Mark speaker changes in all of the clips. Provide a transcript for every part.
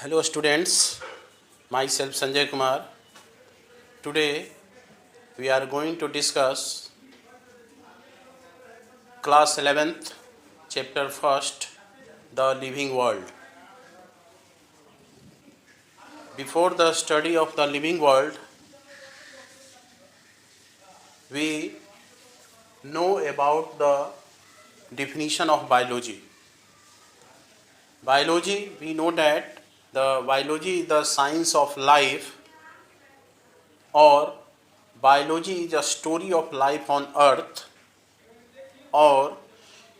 Speaker 1: Hello students, myself Sanjay Kumar. Today we are going to discuss class 11th chapter 1st, the living world. Before the study of the living world, we know about the definition of biology. Biology, we know that the biology is the science of life, or biology is a story of life on earth, or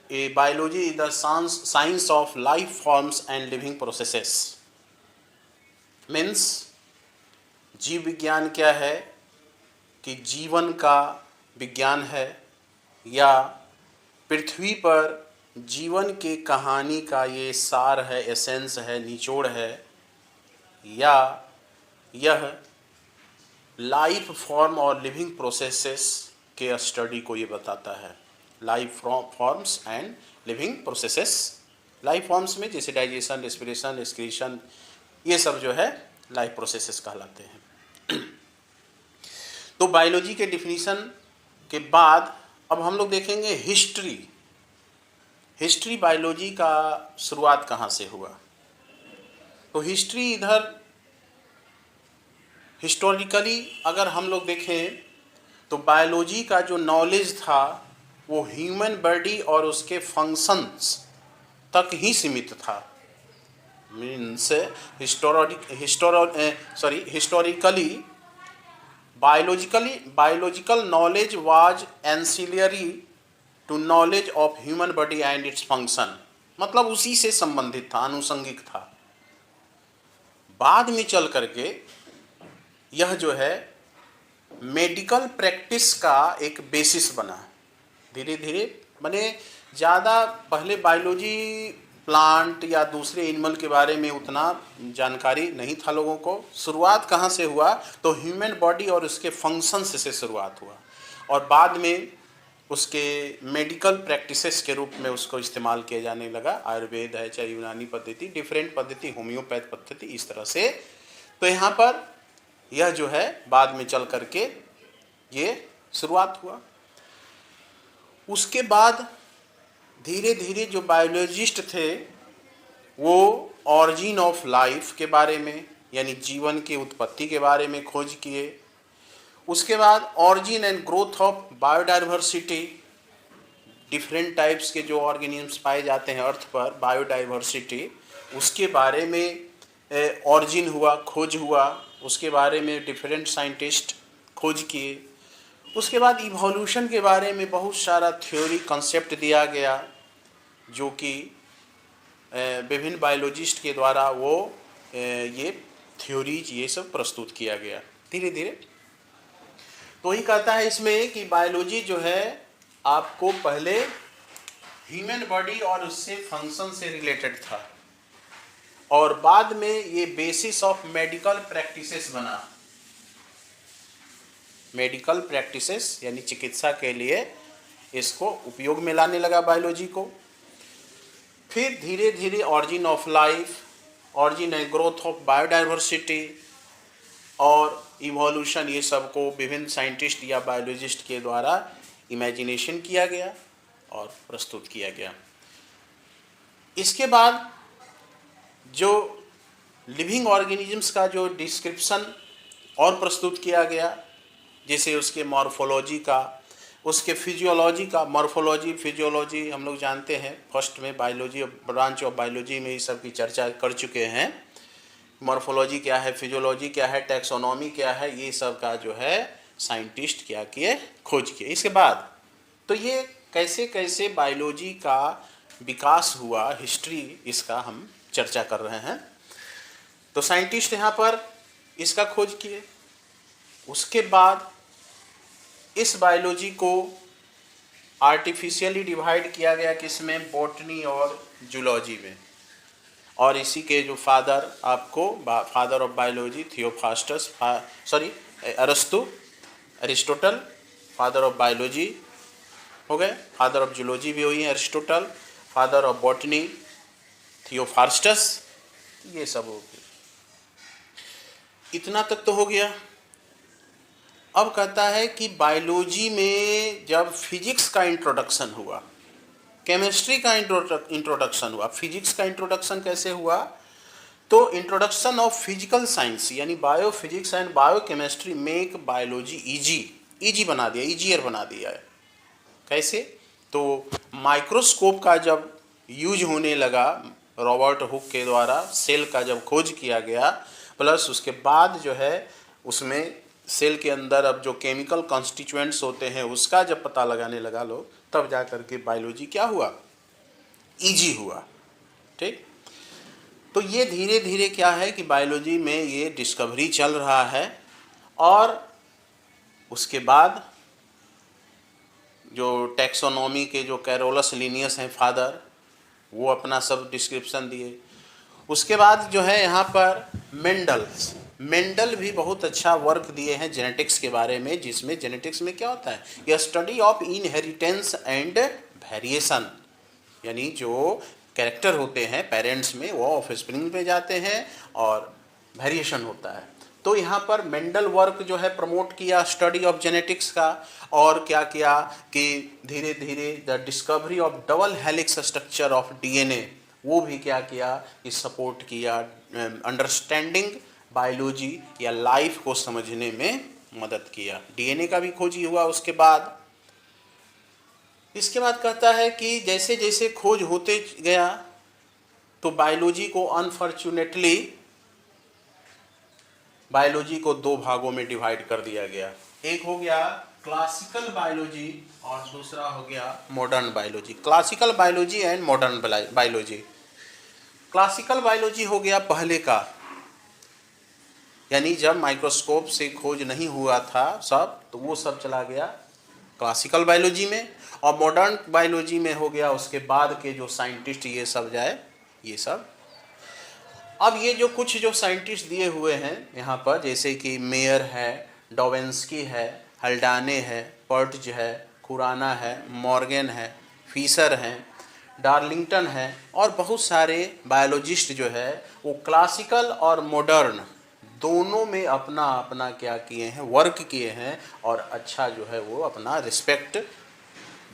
Speaker 1: a biology is the science of life forms and living processes. Means जीव विज्ञान क्या है कि जीवन का विज्ञान है, या पृथ्वी पर जीवन के कहानी का ये सार है, एसेंस है, निचोड़ है, या यह लाइफ फॉर्म और लिविंग प्रोसेसेस के स्टडी को ये बताता है. Life forms and living processes. Life forms में जैसे डाइजेशन, रेस्पिरेशन, एक्सक्रीशन, ये सब जो है लाइफ प्रोसेसेस कहलाते हैं. तो बायोलॉजी के डिफिनीशन के बाद अब हम लोग देखेंगे हिस्ट्री. हिस्ट्री बायोलॉजी का शुरुआत कहाँ से हुआ. तो हिस्ट्री इधर हिस्टोरिकली अगर हम लोग देखें तो बायोलॉजी का जो नॉलेज था वो ह्यूमन बॉडी और उसके फंक्शंस तक ही सीमित था. Means historically biological knowledge was ancillary to knowledge of human body and its function. मतलब उसी से संबंधित था, आनुषंगिक था. बाद में चल करके यह जो है मेडिकल प्रैक्टिस का एक बेसिस बना. धीरे धीरे बने. ज़्यादा पहले बायोलॉजी प्लांट या दूसरे एनिमल के बारे में उतना जानकारी नहीं था लोगों को. शुरुआत कहाँ से हुआ तो ह्यूमन बॉडी और उसके फंक्शंस से शुरुआत हुआ, और बाद में उसके मेडिकल प्रैक्टिसेस के रूप में उसको इस्तेमाल किया जाने लगा. आयुर्वेद है, चाहे यूनानी पद्धति, डिफरेंट पद्धति, होम्योपैथ पद्धति, इस तरह से. तो यहाँ पर यह जो है बाद में चल करके ये शुरुआत हुआ. उसके बाद धीरे धीरे जो बायोलॉजिस्ट थे वो ऑरिजिन ऑफ लाइफ के बारे में, यानी जीवन की उत्पत्ति के बारे में खोज किए. उसके बाद origin and growth of biodiversity, different types के जो ऑर्गेनिजम्स पाए जाते हैं अर्थ पर, बायोडाइवर्सिटी, उसके बारे में ऑरिजिन हुआ, खोज हुआ. उसके बारे में डिफरेंट साइंटिस्ट खोज किए. उसके बाद इवोल्यूशन के बारे में बहुत सारा थ्योरी, कंसेप्ट दिया गया, जो कि विभिन्न बायोलॉजिस्ट के द्वारा वो ये थ्योरीज ये सब प्रस्तुत किया गया धीरे धीरे. तो ही कहता है इसमें कि बायोलॉजी जो है आपको पहले ह्यूमन बॉडी और उससे फंक्शन से रिलेटेड था, और बाद में ये बेसिस ऑफ मेडिकल प्रैक्टिसेस बना. मेडिकल प्रैक्टिसेस यानी चिकित्सा के लिए इसको उपयोग में लाने लगा बायोलॉजी को. फिर धीरे धीरे origin of life, origin and growth of biodiversity और इवोल्यूशन, ये सब को विभिन्न साइंटिस्ट या बायोलॉजिस्ट के द्वारा इमेजिनेशन किया गया और प्रस्तुत किया गया. इसके बाद जो लिविंग ऑर्गेनिजम्स का जो डिस्क्रिप्शन और प्रस्तुत किया गया, जैसे उसके मॉर्फोलॉजी का, उसके फिजियोलॉजी का. मॉर्फोलॉजी, फिजियोलॉजी हम लोग जानते हैं, फर्स्ट में बायोलॉजी, ब्रांच ऑफ बायोलॉजी में ये सब की चर्चा कर चुके हैं. मॉर्फोलॉजी क्या है, फिजियोलॉजी क्या है, टैक्सोनॉमी क्या है, ये सब का जो है साइंटिस्ट क्या किए, खोज किए. इसके बाद तो ये कैसे कैसे बायोलॉजी का विकास हुआ, हिस्ट्री इसका हम चर्चा कर रहे हैं. तो साइंटिस्ट यहाँ पर इसका खोज किए. उसके बाद इस बायोलॉजी को आर्टिफिशियली डिवाइड किया गया, किसमें, बॉटनी और जूलॉजी में. और इसी के जो father of biology Theophrastus, Aristotle father of biology हो गए. फादर ऑफ जूलॉजी भी हुई है Aristotle. Father of botany Theophrastus. ये सब हो गए. इतना तक तो हो गया। अब कहता है कि बायोलॉजी में जब फिजिक्स का इंट्रोडक्शन हुआ, केमिस्ट्री का इंट्रोडक्शन हुआ, फिजिक्स का इंट्रोडक्शन कैसे हुआ? तो इंट्रोडक्शन ऑफ फिजिकल साइंस यानी bio physics and bio chemistry make biology easy बना दिया, इजियर बना दिया है। कैसे? तो माइक्रोस्कोप का जब यूज होने लगा, रॉबर्ट हुक के द्वारा सेल का जब खोज किया गया, प्लस उसके बाद जो है उसमें सेल के अंदर अब जो केमिकल कॉन्स्टिट्यूएंट्स होते हैं उसका जब पता लगाने लगा लोग, तब जा कर के बायोलॉजी क्या हुआ? इजी हुआ। ठीक। तो ये धीरे धीरे क्या है कि बायोलॉजी में ये डिस्कवरी चल रहा है। और उसके बाद जो टैक्सोनॉमी के जो कैरोलस लिनियस हैं फादर, वो अपना सब डिस्क्रिप्शन दिए। उसके बाद जो है यहाँ पर मेंडल भी बहुत अच्छा वर्क दिए हैं जेनेटिक्स के बारे में, जिसमें जेनेटिक्स में क्या होता है? यह study of inheritance and variation, यानी जो कैरेक्टर होते हैं पेरेंट्स में वो ऑफ स्प्रिंग में जाते हैं और वेरिएशन होता है। तो यहाँ पर मेंडल वर्क जो है प्रमोट किया स्टडी ऑफ जेनेटिक्स का। और क्या किया कि धीरे धीरे the discovery of double helix structure of DNA, वो भी क्या किया कि सपोर्ट किया, अंडरस्टैंडिंग बायोलॉजी या लाइफ को समझने में मदद किया। डीएनए का भी खोजी हुआ उसके बाद। इसके बाद कहता है कि जैसे जैसे खोज होते गया तो बायोलॉजी को अनफॉर्चुनेटली बायोलॉजी को दो भागों में डिवाइड कर दिया गया। एक हो गया क्लासिकल बायोलॉजी और दूसरा हो गया modern biology. Classical biology and modern biology. Classical biology हो गया पहले का, यानी जब माइक्रोस्कोप से खोज नहीं हुआ था सब, तो वो सब चला गया क्लासिकल बायोलॉजी में। और मॉडर्न बायोलॉजी में हो गया उसके बाद के जो साइंटिस्ट ये सब जाए, ये सब। अब ये जो कुछ जो साइंटिस्ट दिए हुए हैं यहाँ पर, जैसे कि मेयर है, डोवेंस्की है, हल्डाने है, पर्टज है, खुराना है, मॉर्गन है, फीसर हैं, डार्लिंगटन है, और बहुत सारे बायोलॉजिस्ट जो है वो क्लासिकल और मॉडर्न दोनों में अपना अपना क्या किए हैं, वर्क किए हैं। और अच्छा जो है वो अपना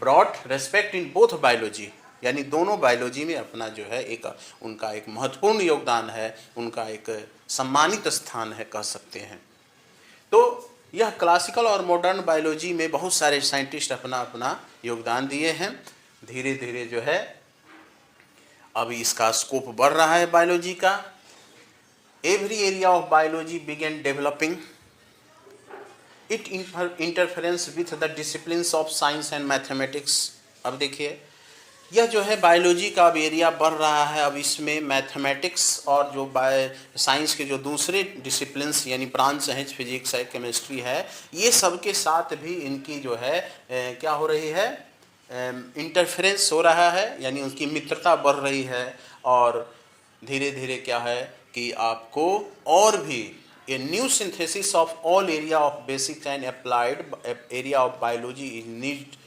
Speaker 1: brought respect in both biology, यानी दोनों बायोलॉजी में अपना जो है एक उनका एक महत्वपूर्ण योगदान है, उनका एक सम्मानित स्थान है कह सकते हैं। तो यह क्लासिकल और मॉडर्न बायोलॉजी में बहुत सारे साइंटिस्ट अपना अपना योगदान दिए हैं। धीरे धीरे जो है अभी इसका स्कोप बढ़ रहा है बायोलॉजी का। Every area of biology began developing it interference with the disciplines of science and mathematics. अब देखिए यह जो है बायोलॉजी का अब एरिया बढ़ रहा है। अब इसमें मैथमेटिक्स और जो साइंस के जो दूसरे डिसिप्लिन्स यानी ब्रांच हैं, फिजिक्स है, केमिस्ट्री है, ये सब के साथ भी इनकी जो है क्या हो रही है, इंटरफेरेंस हो रहा है, यानी उनकी मित्रता बढ़ रही है। और धीरे धीरे क्या है कि आपको और भी a new synthesis of all area of basic and applied area of biology is need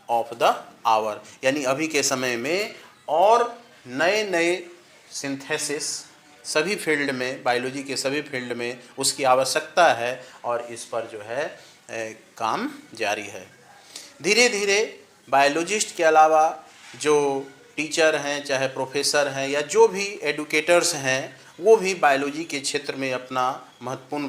Speaker 1: of the hour, यानी अभी के समय में और नए नए सिंथेसिस सभी फील्ड में, बायोलॉजी के सभी फील्ड में उसकी आवश्यकता है। और इस पर जो है काम जारी है। धीरे धीरे बायोलॉजिस्ट के अलावा जो टीचर हैं, चाहे प्रोफेसर हैं, या जो भी एडुकेटर्स हैं, वो भी बायोलॉजी के क्षेत्र में अपना महत्वपूर्ण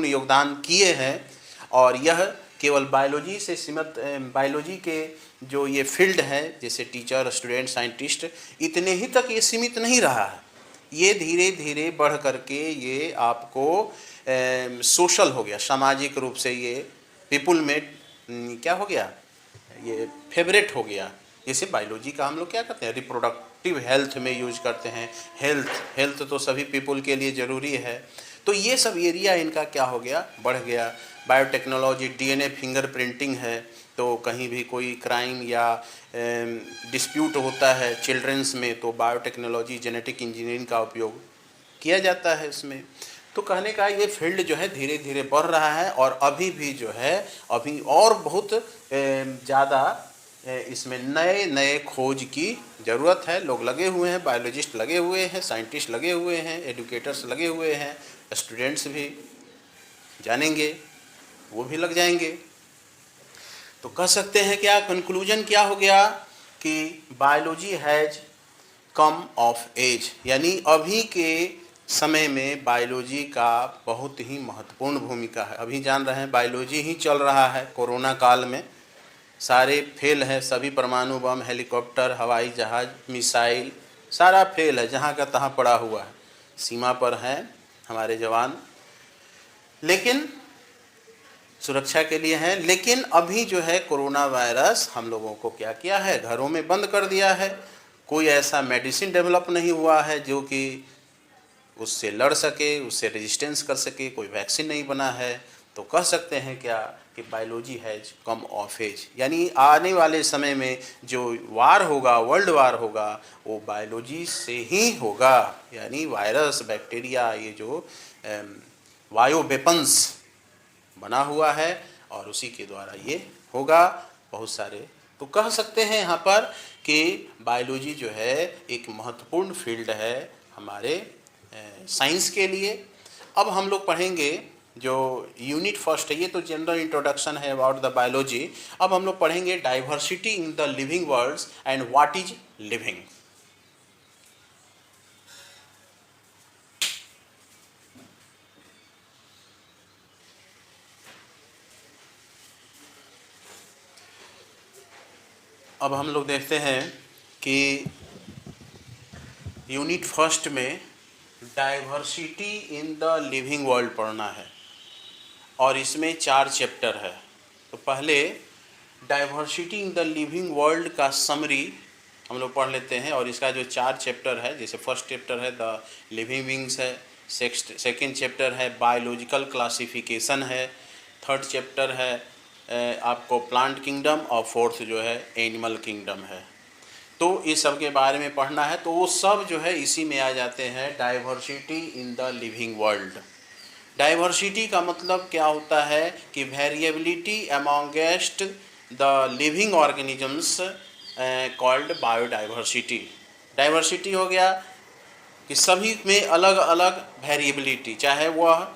Speaker 1: योगदान किए हैं। और यह केवल बायोलॉजी से सीमित, बायोलॉजी के जो ये फील्ड है जैसे टीचर, स्टूडेंट, साइंटिस्ट, इतने ही तक ये सीमित नहीं रहा है। ये धीरे धीरे बढ़ करके ये आपको सोशल हो गया, सामाजिक रूप से ये पीपुल में क्या हो गया, ये फेवरेट हो गया। जैसे बायोलॉजी का हम लोग क्या करते हैं, रिप्रोडक्टिव हेल्थ में यूज करते हैं। हेल्थ तो सभी पीपुल के लिए ज़रूरी है। तो ये सब एरिया इनका क्या हो गया, बढ़ गया। बायोटेक्नोलॉजी, डीएनए फिंगरप्रिंटिंग है, तो कहीं भी कोई क्राइम या डिस्प्यूट होता है चिल्ड्रंस में, तो बायोटेक्नोलॉजी, जेनेटिक इंजीनियरिंग का उपयोग किया जाता है इसमें। तो कहने का ये फील्ड जो है धीरे धीरे बढ़ रहा है। और अभी भी जो है अभी और बहुत ज़्यादा इसमें नए नए खोज की ज़रूरत है। लोग लगे हुए हैं, बायोलॉजिस्ट लगे हुए हैं, साइंटिस्ट लगे हुए हैं, एडुकेटर्स लगे हुए हैं, स्टूडेंट्स भी जानेंगे, वो भी लग जाएंगे। तो कह सकते हैं क्या, कंक्लूजन क्या हो गया कि biology has come of age, यानी अभी के समय में बायोलॉजी का बहुत ही महत्वपूर्ण भूमिका है। अभी जान रहे हैं बायोलॉजी ही चल रहा है। कोरोना काल में सारे फेल है, सभी परमाणु बम, हेलीकॉप्टर, हवाई जहाज़, मिसाइल, सारा फेल है, जहाँ का तहाँ पड़ा हुआ है। सीमा पर हैं हमारे जवान, लेकिन सुरक्षा के लिए हैं। लेकिन अभी जो है कोरोना वायरस हम लोगों को क्या किया है, घरों में बंद कर दिया है। कोई ऐसा मेडिसिन डेवलप नहीं हुआ है जो कि उससे लड़ सके, उससे रेजिस्टेंस कर सके, कोई वैक्सीन नहीं बना है। तो कह सकते हैं क्या कि biology has come of age, यानी आने वाले समय में जो वार होगा, वर्ल्ड वार होगा, वो बायोलॉजी से ही होगा। यानी वायरस, बैक्टीरिया, ये जो बायो वेपन्स बना हुआ है और उसी के द्वारा ये होगा बहुत सारे। तो कह सकते हैं यहाँ पर कि बायोलॉजी जो है एक महत्वपूर्ण फील्ड है हमारे साइंस के लिए। अब हम लोग पढ़ेंगे जो यूनिट फर्स्ट है, ये तो जनरल इंट्रोडक्शन है अबाउट द बायोलॉजी। अब हम लोग पढ़ेंगे diversity in the living worlds and what is living. अब हम लोग देखते हैं कि यूनिट फर्स्ट में diversity in the living world पढ़ना है और इसमें 4 चैप्टर है। तो पहले diversity in the living world का समरी हम लोग पढ़ लेते हैं, और इसका जो 4 चैप्टर है, जैसे फर्स्ट चैप्टर है द लिविंग विंग्स है, सेकेंड चैप्टर है बायोलॉजिकल क्लासिफिकेशन है, थर्ड चैप्टर है आपको प्लांट किंगडम, और फोर्थ जो है एनिमल किंगडम है। तो इस सब के बारे में पढ़ना है। तो वो सब जो है इसी में आ जाते हैं, diversity in the living world. Diversity का मतलब क्या होता है कि variability amongest the living organisms called biodiversity. Diversity हो गया कि सभी में अलग अलग वेरिएबिलिटी, चाहे वह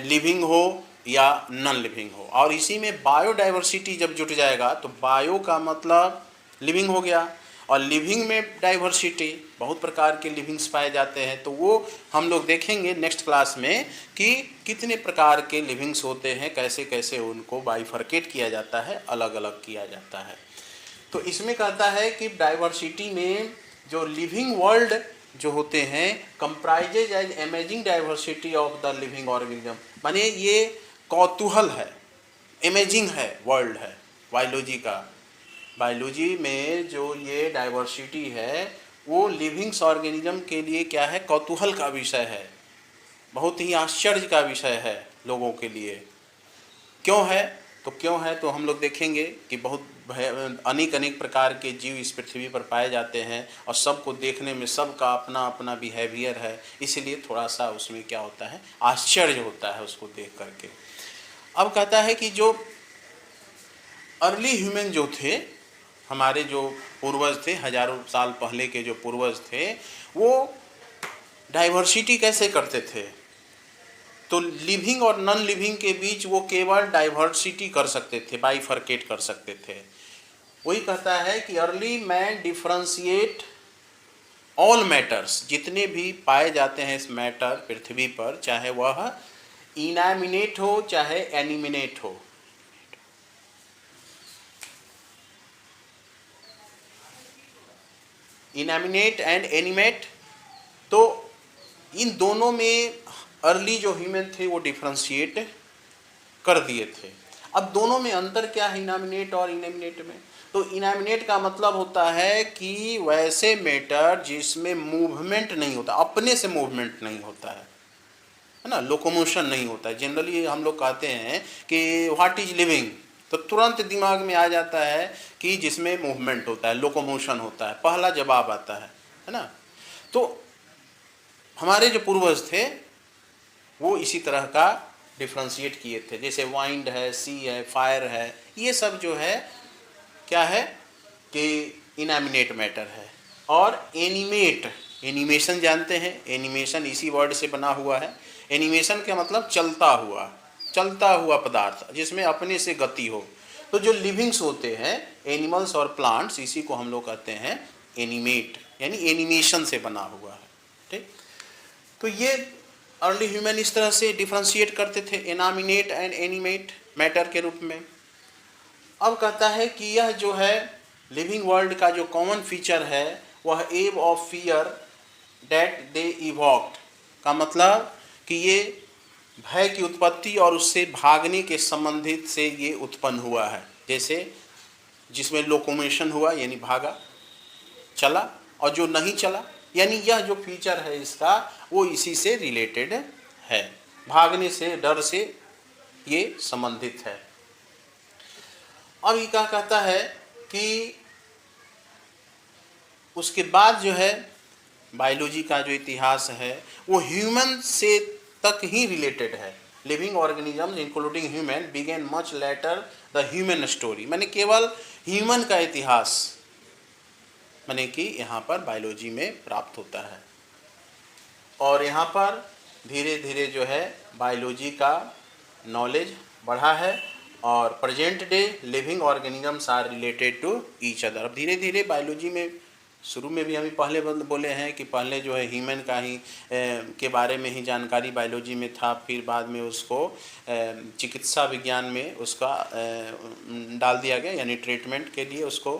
Speaker 1: लिविंग हो या नॉन लिविंग हो। और इसी में बायोडाइवर्सिटी जब जुट जाएगा तो बायो का मतलब लिविंग हो गया, और लिविंग में डाइवर्सिटी, बहुत प्रकार के लिविंग्स पाए जाते हैं। तो वो हम लोग देखेंगे नेक्स्ट क्लास में कि कितने प्रकार के लिविंग्स होते हैं, कैसे कैसे उनको बाइफर्केट किया जाता है, अलग अलग किया जाता है। तो इसमें कहता है कि डाइवर्सिटी में जो लिविंग वर्ल्ड जो होते हैं comprises as amazing diversity of the living organism, माने ये कौतूहल है, अमेजिंग है, वर्ल्ड है बायोलॉजी का। बायोलॉजी में जो ये डाइवर्सिटी है वो लिविंग्स ऑर्गेनिज्म के लिए क्या है, कौतूहल का विषय है, बहुत ही आश्चर्य का विषय है लोगों के लिए। क्यों है तो हम लोग देखेंगे कि बहुत अनेक अनेक प्रकार के जीव इस पृथ्वी पर पाए जाते हैं, और सबको देखने में सबका अपना अपना बिहेवियर है, इसलिए थोड़ा सा उसमें क्या होता है, आश्चर्य होता है उसको देख करके। अब कहता है कि जो अर्ली ह्यूमन जो थे, हमारे जो पूर्वज थे, हजारों साल पहले के जो पूर्वज थे, वो डाइवर्सिटी कैसे करते थे। तो लिविंग और नॉन लिविंग के बीच वो केवल डाइवर्सिटी कर सकते थे, बाइफर्केट कर सकते थे। वही कहता है कि early man differentiate all matters, जितने भी पाए जाते हैं इस मैटर पृथ्वी पर, चाहे वह इनएनिमेट हो चाहे एनिमेट हो। इनएनिमेट एंड एनिमेट, तो इन दोनों में अर्ली जो ह्यूमन थे वो डिफरेंशिएट कर दिए थे। अब दोनों में अंतर क्या है, इनएनिमेट और इनएनिमेट में? तो इनएनिमेट का मतलब होता है कि वैसे मैटर जिसमें मूवमेंट नहीं होता, अपने से मूवमेंट नहीं होता है ना, लोकोमोशन नहीं होता है। जनरली हम लोग कहते हैं कि व्हाट इज लिविंग, तो तुरंत दिमाग में आ जाता है कि जिसमें मूवमेंट होता है, लोकोमोशन होता है, पहला जवाब आता है ना। तो हमारे जो पूर्वज थे वो इसी तरह का डिफ्रेंशिएट किए थे, जैसे वाइंड है, सी है, फायर है, ये सब जो है क्या है कि इनएनिमेट मैटर है। और एनिमेशन जानते हैं, एनिमेशन इसी वर्ड से बना हुआ है। एनिमेशन का मतलब चलता हुआ पदार्थ जिसमें अपने से गति हो। तो जो लिविंग्स होते हैं एनिमल्स और प्लांट्स, इसी को हम लोग कहते हैं एनिमेट, यानी एनिमेशन से बना हुआ है। ठीक, तो ये अर्ली ह्यूमन इस तरह से डिफ्रेंशिएट करते थे, इनएनिमेट एंड एनिमेट मैटर के रूप में। अब कहता है कि यह जो है लिविंग वर्ल्ड का जो कॉमन फीचर है वह एव ऑफ फियर दैट दे इवॉक्ड, का मतलब कि ये भय की उत्पत्ति और उससे भागने के संबंधित से ये उत्पन्न हुआ है। जैसे जिसमें लोकोमोशन हुआ यानी भागा, चला, और जो नहीं चला, यानी यह जो फीचर है इसका वो इसी से रिलेटेड है, भागने से, डर से ये संबंधित है। अब ये क्या कहता है कि उसके बाद जो है बायोलॉजी का जो इतिहास है वो ह्यूमन से तक ही रिलेटेड है। Living organisms including human began much later the human story, माने केवल ह्यूमन का इतिहास माने कि यहाँ पर बायोलॉजी में प्राप्त होता है। और यहाँ पर धीरे धीरे जो है बायोलॉजी का नॉलेज बढ़ा है और present day living organisms are related to each other. अब धीरे धीरे बायोलॉजी में, शुरू में भी हम पहले बोले हैं कि पहले जो है ह्यूमन का ही के बारे में ही जानकारी बायोलॉजी में था, फिर बाद में उसको चिकित्सा विज्ञान में उसका डाल दिया गया, यानी ट्रीटमेंट के लिए उसको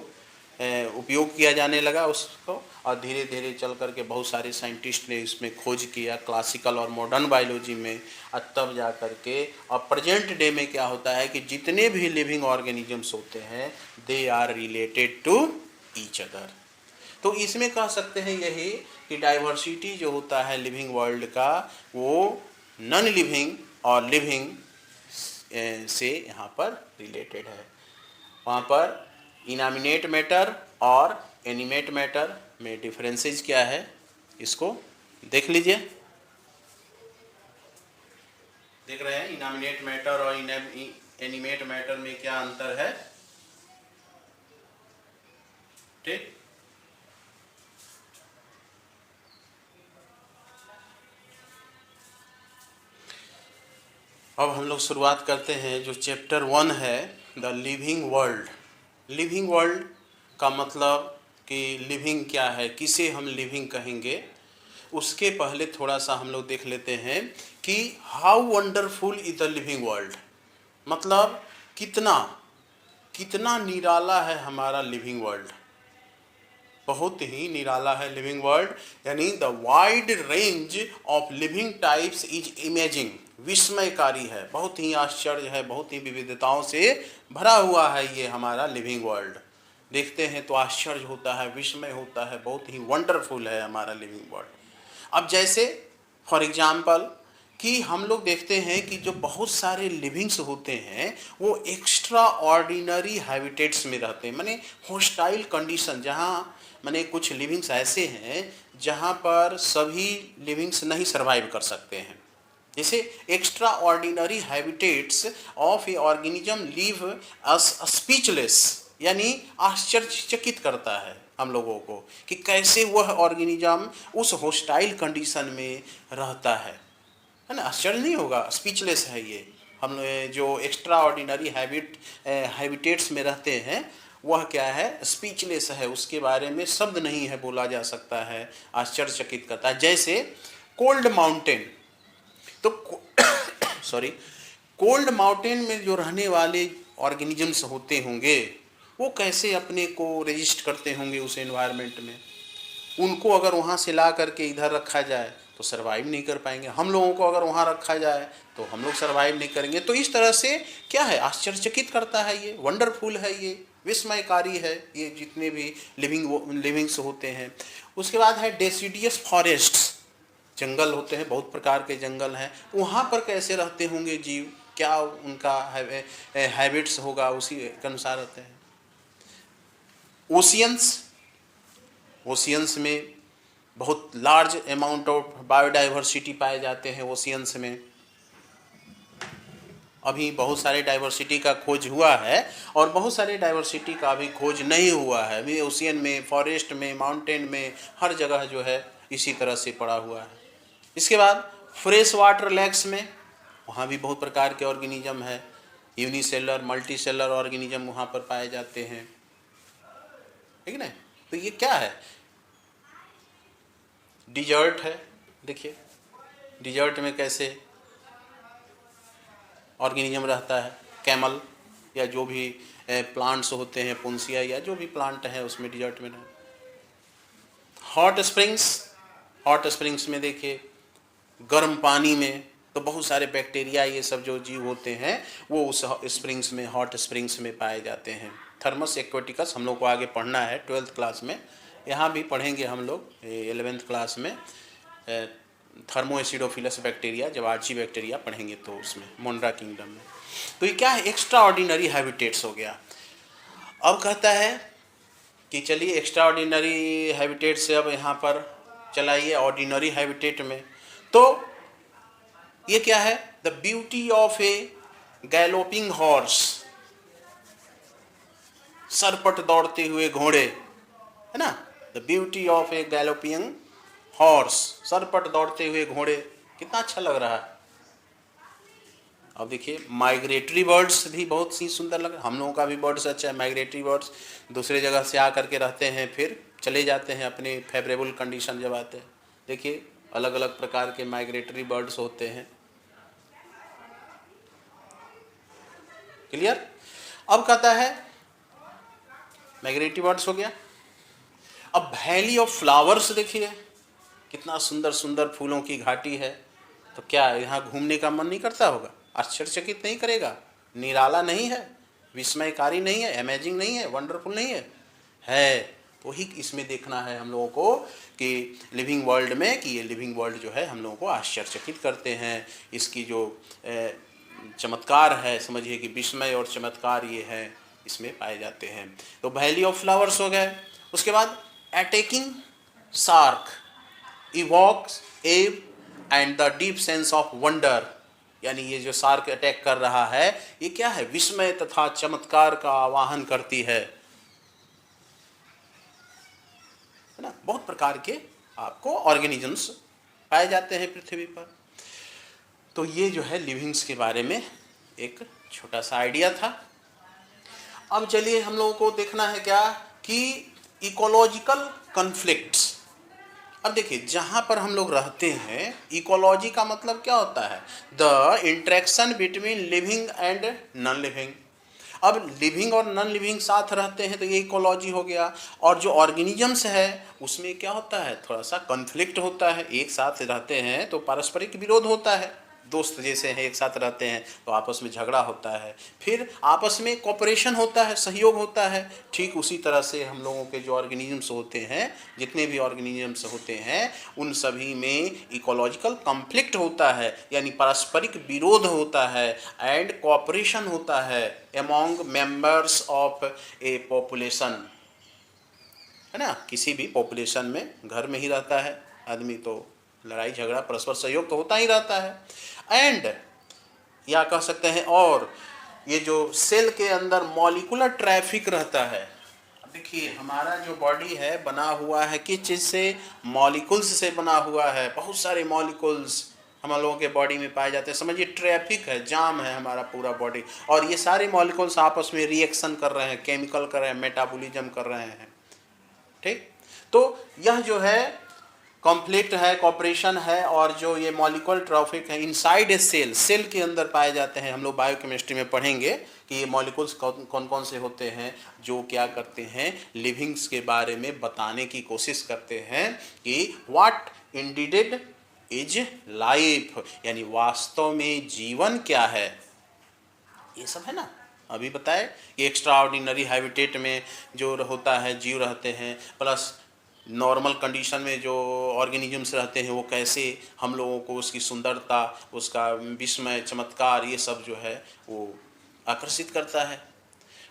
Speaker 1: उपयोग किया जाने लगा उसको। और धीरे धीरे चल करके बहुत सारे साइंटिस्ट ने इसमें खोज किया क्लासिकल और मॉडर्न बायोलॉजी में। और तब जा करके अब प्रेजेंट डे में क्या होता है कि जितने भी लिविंग ऑर्गेनिजम्स होते हैं they are related to each other. तो इसमें कह सकते हैं यही कि डाइवर्सिटी जो होता है लिविंग वर्ल्ड का वो नॉन लिविंग और लिविंग से यहाँ पर रिलेटेड है। वहाँ पर इनएनिमेट मैटर और एनिमेट मैटर में डिफरेंसेस क्या है इसको देख लीजिए। देख रहे हैं इनएनिमेट मैटर और एनिमेट मैटर में क्या अंतर है। ठीक, अब हम लोग शुरुआत करते हैं जो चैप्टर 1 है the living world. Living world का मतलब कि लिविंग क्या है, किसे हम लिविंग कहेंगे। उसके पहले थोड़ा सा हम लोग देख लेते हैं कि how wonderful is the living world, मतलब कितना कितना निराला है हमारा लिविंग वर्ल्ड। बहुत ही निराला है लिविंग वर्ल्ड, यानी the wide range of living types is amazing, विस्मयकारी है, बहुत ही आश्चर्य है, बहुत ही विविधताओं से भरा हुआ है ये हमारा लिविंग वर्ल्ड। देखते हैं तो आश्चर्य होता है, विस्मय होता है, बहुत ही वंडरफुल है हमारा लिविंग वर्ल्ड। अब जैसे फॉर एग्जाम्पल कि हम लोग देखते हैं कि जो बहुत सारे लिविंग्स होते हैं वो एक्स्ट्रा ऑर्डिनरी हैबिटेट्स में रहते हैं, माने हॉस्टाइल कंडीशन, जहाँ माने कुछ लिविंग्स ऐसे हैं जहाँ पर सभी लिविंग्स नहीं सर्वाइव कर सकते हैं। जैसे extra ordinary habitats of A organism leave us speechless, यानी आश्चर्यचकित करता है हम लोगों को कि कैसे वह ऑर्गेनिज्म उस हॉस्टाइल कंडीशन में रहता है ना। आश्चर्य नहीं होगा, स्पीचलेस है ये। हम जो एक्स्ट्रा ऑर्डिनरी हैबिटेट्स में रहते हैं वह क्या है, स्पीचलेस है, उसके बारे में शब्द नहीं है बोला जा सकता है, आश्चर्यचकित करता है। जैसे कोल्ड माउंटेन, तो सॉरी कोल्ड माउंटेन में जो रहने वाले ऑर्गेनिजम्स होते होंगे वो कैसे अपने को रजिस्ट करते होंगे उस एनवायरनमेंट में। उनको अगर वहाँ से ला करके इधर रखा जाए तो सरवाइव नहीं कर पाएंगे, हम लोगों को अगर वहाँ रखा जाए तो हम लोग सरवाइव नहीं करेंगे। तो इस तरह से क्या है, आश्चर्यचकित करता है, ये वंडरफुल है, ये विस्मयकारी है, ये जितने भी लिविंग्स होते हैं। उसके बाद है डेसिडियस फॉरेस्ट्स, जंगल होते हैं, बहुत प्रकार के जंगल हैं, वहाँ पर कैसे रहते होंगे जीव, क्या उनका हैबिट्स होगा, उसी के अनुसार रहते हैं। ओशियंस में बहुत लार्ज अमाउंट ऑफ बायोडाइवर्सिटी पाए जाते हैं ओशियंस में। अभी बहुत सारे डाइवर्सिटी का खोज हुआ है और बहुत सारे डाइवर्सिटी का अभी खोज नहीं हुआ है। अभी ओशियन में, फॉरेस्ट में, माउंटेन में, हर जगह जो है इसी तरह से पड़ा हुआ है। इसके बाद फ्रेश वाटर लेक्स में, वहाँ भी बहुत प्रकार के ऑर्गेनिज्म है, यूनिसेलर, मल्टीसेलर ऑर्गेनिज्म वहाँ पर पाए जाते हैं, ठीक ना। तो ये क्या है, डिजर्ट है। देखिए डिजर्ट में कैसे ऑर्गेनिज्म रहता है, कैमल या जो भी प्लांट्स होते हैं, पुंसिया या जो भी प्लांट है उसमें डिजर्ट में रहता। हॉट स्प्रिंग्स में देखिए गर्म पानी में तो बहुत सारे बैक्टीरिया ये सब जो जीव होते हैं वो उस स्प्रिंग्स में, हॉट स्प्रिंग्स में पाए जाते हैं। थर्मस एक्वेटिकस हम लोग को आगे पढ़ना है 12th क्लास में, यहाँ भी पढ़ेंगे हम लोग 11th क्लास में थर्मो एसिडोफिलस बैक्टीरिया, जब आर्ची बैक्टीरिया पढ़ेंगे तो उसमें मोन्ड्रा किंगडम में। तो ये क्या है, एक्स्ट्रा ऑर्डिनरी हैबिटेट्स हो गया। अब कहता है कि चलिए एक्स्ट्रा ऑर्डिनरी हैबिटेट से अब यहाँ पर चलाइए ऑर्डिनरी हैबिटेट में। तो ये क्या है, the beauty of A galloping horse, सरपट दौड़ते हुए घोड़े, है ना। The beauty of A galloping horse, सरपट दौड़ते हुए घोड़े, कितना अच्छा लग रहा है। अब देखिए माइग्रेटरी बर्ड्स भी बहुत ही सुंदर लग रहा है। हम लोगों का भी बर्ड्स अच्छा है। माइग्रेटरी बर्ड्स दूसरे जगह से आ करके रहते हैं, फिर चले जाते हैं अपने फेवरेबल कंडीशन जब आते हैं। देखिए अलग अलग प्रकार के माइग्रेटरी बर्ड्स होते हैं, क्लियर। अब कहता है माइग्रेटरी बर्ड्स हो गया। अब वैली ऑफ फ्लावर्स देखिए कितना सुंदर सुंदर फूलों की घाटी है। तो क्या यहाँ घूमने का मन नहीं करता होगा, आश्चर्यचकित नहीं करेगा, निराला नहीं है, विस्मयकारी नहीं है, अमेजिंग नहीं है, वंडरफुल नहीं है। तो ही इसमें देखना है हम लोगों को कि लिविंग वर्ल्ड में, कि ये लिविंग वर्ल्ड जो है हम लोगों को आश्चर्यचकित करते हैं। इसकी जो चमत्कार है, समझिए कि विस्मय और चमत्कार ये है इसमें पाए जाते हैं। तो वैली ऑफ फ्लावर्स हो गए। उसके बाद अटैकिंग शार्क इवॉक्स एव and the deep sense of wonder, यानी ये जो शार्क अटैक कर रहा है ये क्या है, विस्मय तथा चमत्कार का आवाहन करती है ना। बहुत प्रकार के आपको ऑर्गेनिजम्स पाए जाते हैं पृथ्वी पर। तो ये जो है लिविंग्स के बारे में एक छोटा सा आइडिया था। अब चलिए हम लोगों को देखना है क्या कि इकोलॉजिकल कॉन्फ्लिक्ट्स। अब देखिए जहाँ पर हम लोग रहते हैं, इकोलॉजी का मतलब क्या होता है, the interaction between living and non living. अब लिविंग और नॉन लिविंग साथ रहते हैं तो ये इकोलॉजी हो गया। और जो ऑर्गेनिजम्स है उसमें क्या होता है, थोड़ा सा कॉन्फ्लिक्ट होता है। एक साथ रहते हैं तो पारस्परिक विरोध होता है, दोस्त जैसे हैं एक साथ रहते हैं तो आपस में झगड़ा होता है, फिर आपस में कोऑपरेशन होता है, सहयोग होता है। ठीक उसी तरह से हम लोगों के जो ऑर्गेनिजम्स होते हैं, जितने भी ऑर्गेनिजम्स होते हैं उन सभी में इकोलॉजिकल कॉन्फ्लिक्ट होता है, यानी पारस्परिक विरोध होता है एंड कोऑपरेशन होता है among members of A population, है ना। किसी भी पॉपुलेशन में, घर में ही रहता है आदमी तो लड़ाई झगड़ा परस्पर सहयोग तो होता ही रहता है। एंड या कह सकते हैं और ये जो सेल के अंदर मॉलिक्यूलर ट्रैफिक रहता है। देखिए हमारा जो बॉडी है बना हुआ है किस चीज़ से, मॉलिक्यूल्स से बना हुआ है। बहुत सारे मॉलिक्यूल्स हम लोगों के बॉडी में पाए जाते हैं। समझिए ट्रैफिक है, जाम है हमारा पूरा बॉडी, और ये सारे मॉलिक्यूल्स आपस में रिएक्शन कर रहे हैं, केमिकल कर रहे हैं, मेटाबॉलिज्म कर रहे हैं, ठीक। तो यह जो है कॉन्फ्लिक्ट है, कॉपरेशन है, और जो ये मॉलिक्यूलर ट्रैफिक है इनसाइड ए सेल, सेल के अंदर पाए जाते हैं। हम लोग बायोकेमिस्ट्री में पढ़ेंगे कि ये मॉलिक्यूल्स कौन कौन से होते हैं जो क्या करते हैं, लिविंग्स के बारे में बताने की कोशिश करते हैं कि व्हाट इंडीड इज लाइफ, यानी वास्तव में जीवन क्या है, ये सब है ना। अभी बताए कि एक्स्ट्रा ऑर्डिनरी हैबिटेट में जो होता है जीव रहते हैं, प्लस नॉर्मल कंडीशन में जो ऑर्गेनिजम्स रहते हैं वो कैसे हम लोगों को उसकी सुंदरता, उसका विस्मय, चमत्कार, ये सब जो है वो आकर्षित करता है।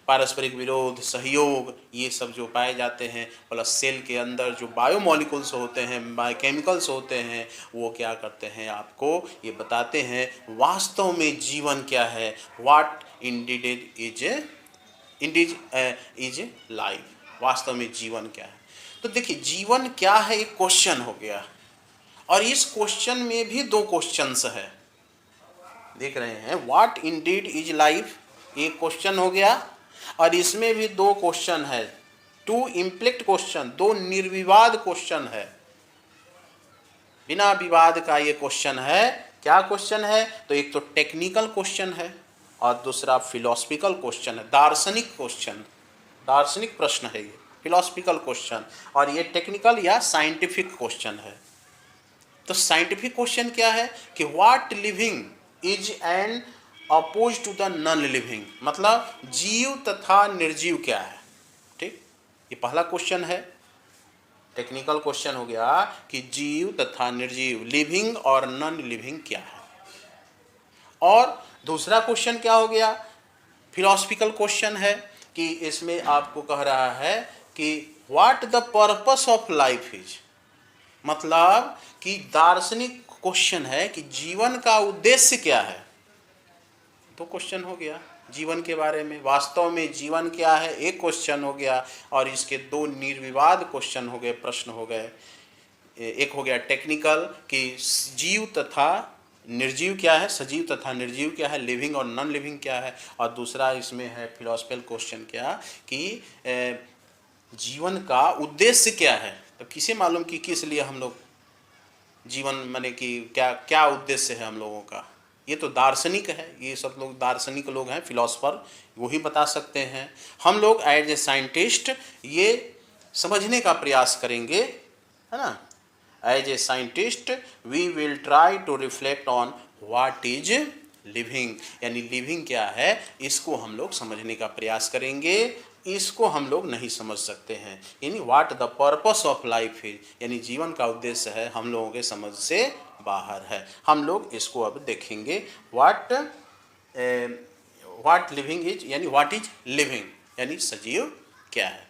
Speaker 1: पारस्परिक विरोध, सहयोग, ये सब जो पाए जाते हैं, प्लस सेल के अंदर जो बायोमोलिकुल्स होते हैं, बायोकेमिकल्स होते हैं, वो क्या करते हैं, आपको ये बताते हैं वास्तव में जीवन क्या है, व्हाट इंडीड इज लाइफ, वास्तव में जीवन क्या है। तो देखिए जीवन क्या है एक क्वेश्चन हो गया, और इस क्वेश्चन में भी दो क्वेश्चंस है, देख रहे हैं, व्हाट इंडीड इज लाइफ एक क्वेश्चन हो गया, और इसमें भी दो क्वेश्चन है, टू इम्प्लिक्ट क्वेश्चन, दो निर्विवाद क्वेश्चन है, बिना विवाद का ये क्वेश्चन है। क्या क्वेश्चन है, तो एक तो टेक्निकल क्वेश्चन है और दूसरा फिलोसफिकल क्वेश्चन है, दार्शनिक क्वेश्चन, दार्शनिक प्रश्न है ये, फिलोसफिकल क्वेश्चन, और ये टेक्निकल या साइंटिफिक क्वेश्चन है। तो साइंटिफिक क्वेश्चन क्या है कि what living is an oppose to the non living, मतलब जीव तथा निर्जीव क्या है। ठीक, ये पहला क्वेश्चन है, टेक्निकल क्वेश्चन हो गया कि जीव तथा निर्जीव, लिविंग और नॉन लिविंग क्या है। और दूसरा क्वेश्चन क्या हो गया, फिलोसफिकल क्वेश्चन है, कि इसमें आपको कह रहा है कि what the purpose of life is, मतलब कि दार्शनिक क्वेश्चन है कि जीवन का उद्देश्य क्या है। तो क्वेश्चन हो गया जीवन के बारे में, वास्तव में जीवन क्या है एक क्वेश्चन हो गया, और इसके दो निर्विवाद क्वेश्चन हो गए, प्रश्न हो गए। एक हो गया टेक्निकल कि जीव तथा निर्जीव क्या है, सजीव तथा निर्जीव क्या है, लिविंग और नॉन लिविंग क्या है, और दूसरा इसमें है फिलोसफिकल क्वेश्चन क्या कि जीवन का उद्देश्य क्या है। तो किसे मालूम कि किस लिए हम लोग जीवन, माने कि क्या क्या उद्देश्य है हम लोगों का। ये तो दार्शनिक है, ये सब लोग दार्शनिक लोग हैं, फिलोसफर, वही बता सकते हैं। हम लोग एज ए साइंटिस्ट ये समझने का प्रयास करेंगे, है ना। As a scientist we will try to reflect on what is living, यानी लिविंग क्या है इसको हम लोग समझने का प्रयास करेंगे। इसको हम लोग नहीं समझ सकते हैं, यानी what the purpose of life is, यानी जीवन का उद्देश्य है, हम लोगों के समझ से बाहर है। हम लोग इसको अब देखेंगे, व्हाट लिविंग इज, यानी व्हाट इज लिविंग, यानी सजीव क्या है।